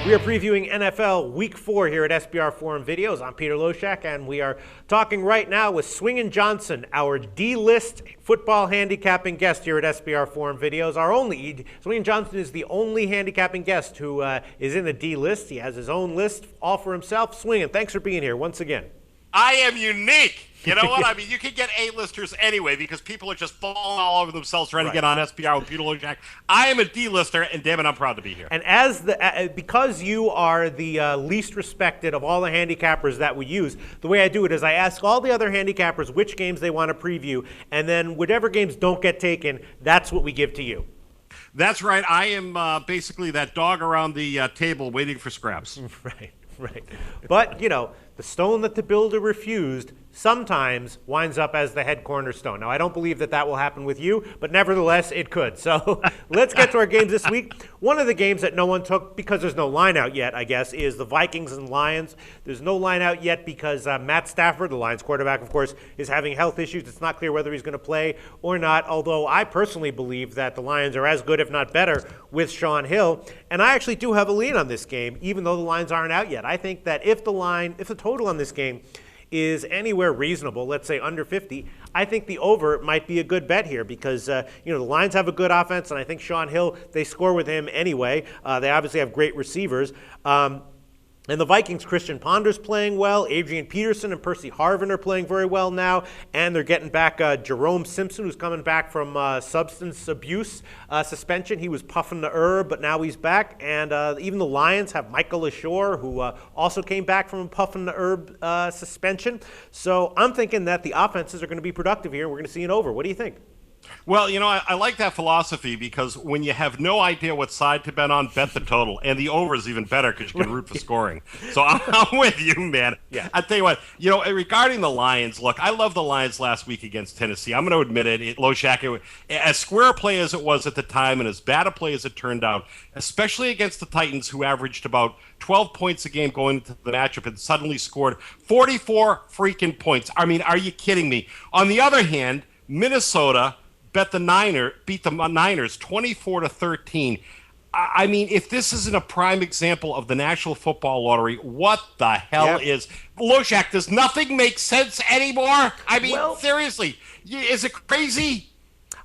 We are previewing NFL Week 4 here at SBR Forum Videos. I'm Peter Loshak, and we are talking right now with Swingin Johnson, our D-list football handicapping guest here at SBR Forum Videos. Swingin Johnson is the only handicapping guest who is in the D-list. He has his own list all for himself. Swingin, thanks for being here once again. I am unique. You know what? I mean, you can get A-listers anyway because people are just falling all over themselves trying to get on SBR with Peter Loshak. I am a D-lister, and damn it, I'm proud to be here. And because you are the least respected of all the handicappers that we use, the way I do it is I ask all the other handicappers which games they want to preview, and then whatever games don't get taken, that's what we give to you. That's right. I am basically that dog around the table waiting for scraps. Right. But, you know, the stone that the builder refused sometimes winds up as the head cornerstone. Now, I don't believe that will happen with you, but nevertheless, it could. So let's get to our games this week. One of the games that no one took, because there's no line out yet, I guess, is the Vikings and Lions. There's no line out yet because Matt Stafford, the Lions quarterback, of course, is having health issues. It's not clear whether he's going to play or not, although I personally believe that the Lions are as good, if not better, with Shaun Hill. And I actually do have a lean on this game, even though the lines aren't out yet. I think that if the total on this game is anywhere reasonable, let's say under 50, I think the over might be a good bet here because, the Lions have a good offense, and I think Shaun Hill, they score with him anyway. They obviously have great receivers. And the Vikings, Christian Ponder's playing well. Adrian Peterson and Percy Harvin are playing very well now. And they're getting back Jerome Simpson, who's coming back from substance abuse suspension. He was puffing the herb, but now he's back. And even the Lions have Michael Ashore, who also came back from puffing the herb suspension. So I'm thinking that the offenses are going to be productive here. We're going to see an over. What do you think? Well, I like that philosophy because when you have no idea what side to bet on, bet the total. And the over is even better because you can root for scoring. So I'm with you, man. Yeah. I tell you what, regarding the Lions, look, I love the Lions last week against Tennessee. I'm going to admit it. Loshak, as square a play as it was at the time and as bad a play as it turned out, especially against the Titans, who averaged about 12 points a game going into the matchup and suddenly scored 44 freaking points. I mean, are you kidding me? On the other hand, Minnesota beat the Niners 24-13. I mean, if this isn't a prime example of the National Football Lottery, what the hell is Loshak? Does nothing make sense anymore? I mean, seriously, is it crazy?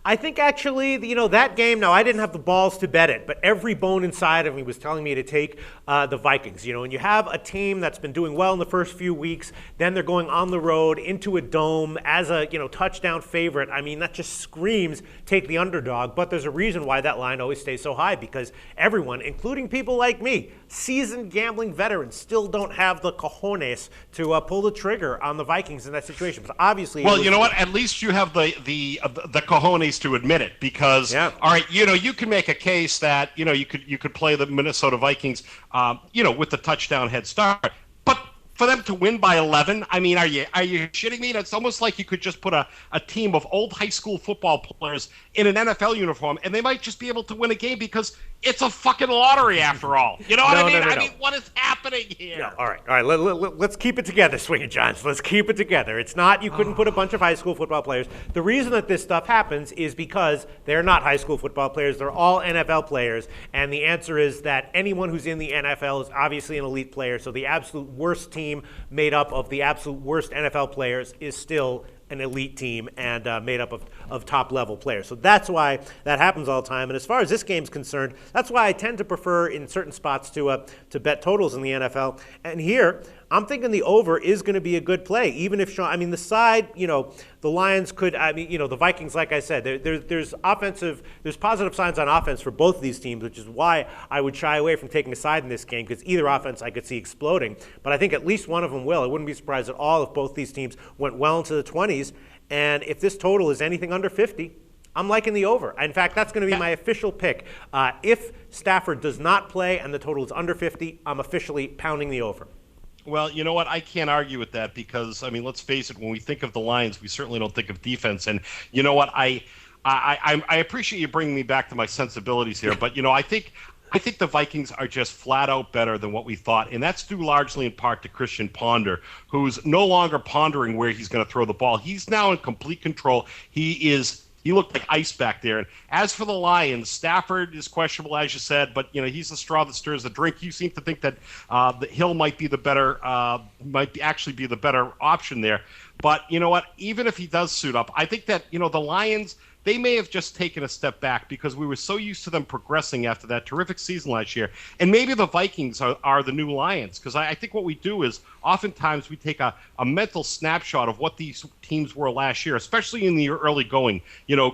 I think actually, that game, now I didn't have the balls to bet it, but every bone inside of me was telling me to take the Vikings. And you have a team that's been doing well in the first few weeks, then they're going on the road into a dome as a, touchdown favorite. I mean, that just screams take the underdog, but there's a reason why that line always stays so high, because everyone, including people like me, seasoned gambling veterans, still don't have the cojones to pull the trigger on the Vikings in that situation. But obviously, well, you know what? At least you have the cojones to admit it, because all right, you can make a case that you could play the Minnesota Vikings, with the touchdown head start, but for them to win by 11, I mean, are you shitting me? It's almost like you could just put a team of old high school football players in an NFL uniform, and they might just be able to win a game because it's a fucking lottery after all. You know what I mean? I mean, what is happening here? No, all right. Let's keep it together, Swingin Johnson. Let's keep it together. It's not, you couldn't put a bunch of high school football players. The reason that this stuff happens is because they're not high school football players. They're all NFL players. And the answer is that anyone who's in the NFL is obviously an elite player. So the absolute worst team made up of the absolute worst NFL players is still an elite team and made up of top-level players. So that's why that happens all the time. And as far as this game's concerned, that's why I tend to prefer in certain spots to bet totals in the NFL. And here, I'm thinking the over is going to be a good play, even if the side, the Lions could, the Vikings, like I said, there's positive signs on offense for both of these teams, which is why I would shy away from taking a side in this game, because either offense I could see exploding. But I think at least one of them will. I wouldn't be surprised at all if both these teams went well into the 20s. And if this total is anything under 50, I'm liking the over. In fact, that's going to be my official pick. If Stafford does not play and the total is under 50, I'm officially pounding the over. Well, you know what? I can't argue with that because, let's face it, when we think of the Lions, we certainly don't think of defense. And you know what? I appreciate you bringing me back to my sensibilities here, but, I think the Vikings are just flat out better than what we thought, and that's due largely in part to Christian Ponder, who's no longer pondering where he's going to throw the ball. He's now in complete control. He is he looked like ice back there. And as for the Lions, Stafford is questionable, as you said, but he's the straw that stirs the drink. You seem to think that Hill might be the better, actually be the better option there. But you know what? Even if he does suit up, I think that the Lions, they may have just taken a step back because we were so used to them progressing after that terrific season last year. And maybe the Vikings are the new Lions, because I think what we do is oftentimes we take a mental snapshot of what these teams were last year, especially in the early going,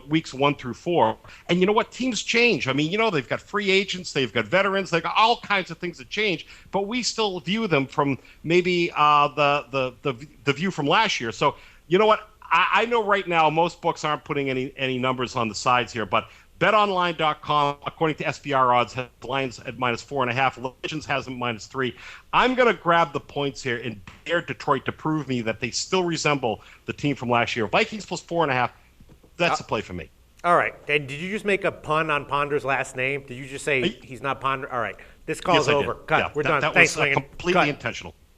weeks 1 through 4. And you know what? Teams change. I mean, they've got free agents, they've got veterans, they've got all kinds of things that change, but we still view them from maybe the view from last year. So, you know what? I know right now most books aren't putting any numbers on the sides here, but betonline.com, according to SBR odds, has Lions at -4.5. Legends has them -3. I'm going to grab the points here and dare Detroit to prove me that they still resemble the team from last year. Vikings +4.5. That's a play for me. All right. And did you just make a pun on Ponder's last name? Did you just say he's not Ponder? All right. This call's over. Cut. Yeah, We're done. That Thanks, was Swingin. completely intentional.